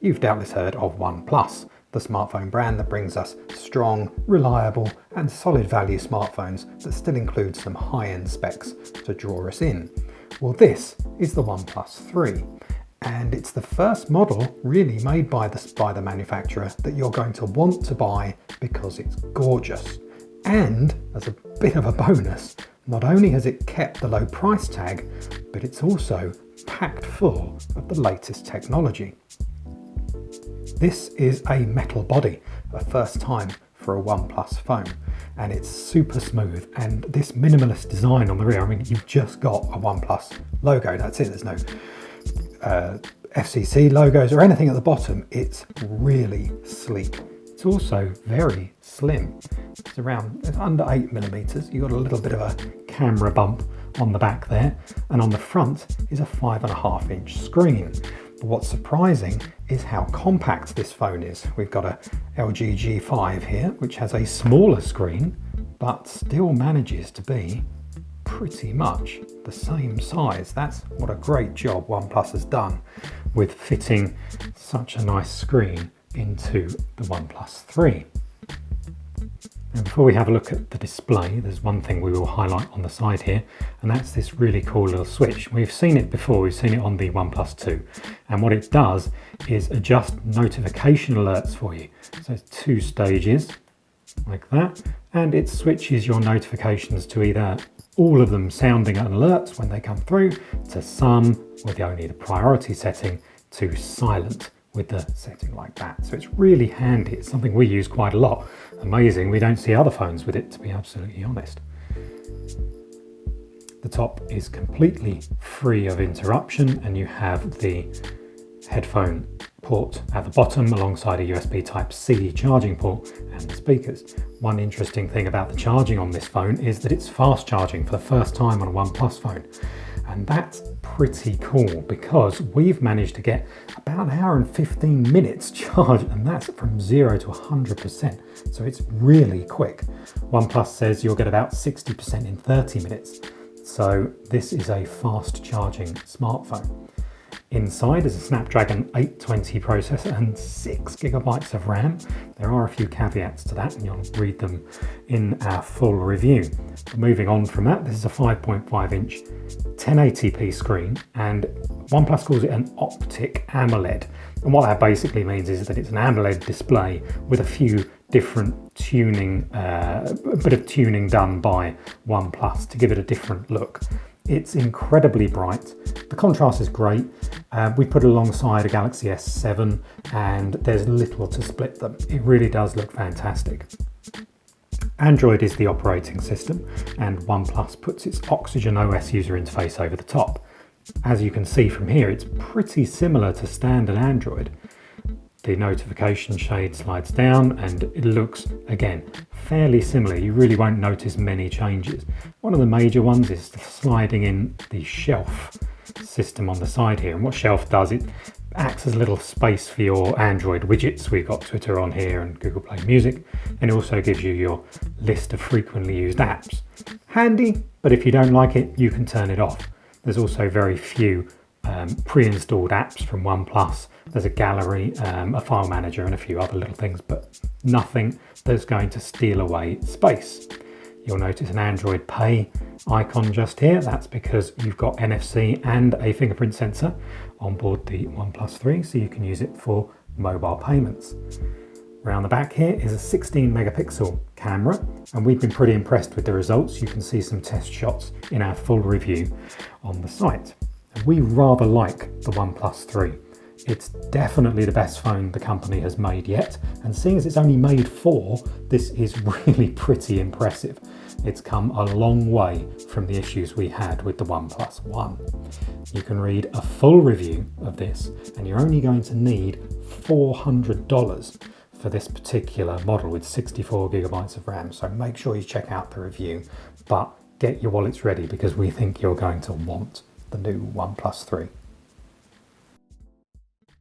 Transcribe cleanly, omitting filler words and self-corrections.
You've doubtless heard of OnePlus, the smartphone brand that brings us strong, reliable and solid value smartphones that still include some high-end specs to draw us in. Well, this is the OnePlus 3, and it's the first model really made by the manufacturer that you're going to want to buy because it's gorgeous. And as a bit of a bonus, not only has it kept the low price tag, but it's also packed full of the latest technology. This is a metal body, a first time for a OnePlus phone, and it's super smooth, and this minimalist design on the rear, I mean, you've just got a OnePlus logo, that's it, there's no FCC logos or anything at the bottom. It's really sleek. It's also very slim. It's under 8mm. You've got a little bit of a camera bump on the back there, and on the front is a 5.5-inch screen. But what's surprising is how compact this phone is. We've got a LG G5 here, which has a smaller screen, but still manages to be pretty much the same size. That's what a great job OnePlus has done with fitting such a nice screen into the OnePlus 3. And before we have a look at the display, there's one thing we will highlight on the side here, and that's this really cool little switch. We've seen it before, we've seen it on the OnePlus 2, and what it does is adjust notification alerts for you. So it's 2 stages, like that, and it switches your notifications to either all of them sounding alerts when they come through, to some with only the priority setting, to silent with the setting like that. So it's really handy. It's something we use quite a lot. Amazing, we don't see other phones with it, to be absolutely honest. The top is completely free of interruption, and you have the headphone port at the bottom alongside a USB Type-C charging port and the speakers. One interesting thing about the charging on this phone is that it's fast charging for the first time on a OnePlus phone. And that's pretty cool because we've managed to get about 1 hour and 15 minutes charge, and that's from 0 to 100%. So it's really quick. OnePlus says you'll get about 60% in 30 minutes. So this is a fast charging smartphone. Inside is a Snapdragon 820 processor and 6GB of RAM. There are a few caveats to that, and you'll read them in our full review. But moving on from that, this is a 5.5-inch 1080p screen, and OnePlus calls it an optic AMOLED. And what that basically means is that it's an AMOLED display with a few different tuning, a bit of tuning done by OnePlus to give it a different look. It's incredibly bright. The contrast is great. We put it alongside a Galaxy S7, and there's little to split them. It really does look fantastic. Android is the operating system, and OnePlus puts its Oxygen OS user interface over the top. As you can see from here, it's pretty similar to standard Android. The notification shade slides down, and it looks, again, fairly similar. You really won't notice many changes. One of the major ones is sliding in the shelf system on the side here. And what shelf does, it acts as a little space for your Android widgets. We've got Twitter on here and Google Play Music, and it also gives you your list of frequently used apps. Handy, but if you don't like it, you can turn it off. There's also very few pre-installed apps from OnePlus. There's a gallery, a file manager and a few other little things, but nothing that's going to steal away space. You'll notice an Android Pay icon just here. That's because you've got NFC and a fingerprint sensor on board the OnePlus 3, so you can use it for mobile payments. Around the back here is a 16 megapixel camera, and we've been pretty impressed with the results. You can see some test shots in our full review on the site. And we rather like the OnePlus 3. It's definitely the best phone the company has made yet, and seeing as it's only made 4, this is really pretty impressive. It's come a long way from the issues we had with the OnePlus 1. You can read a full review of this, and you're only going to need $400 for this particular model with 64GB of RAM, so make sure you check out the review, but get your wallets ready because we think you're going to want the new OnePlus 3.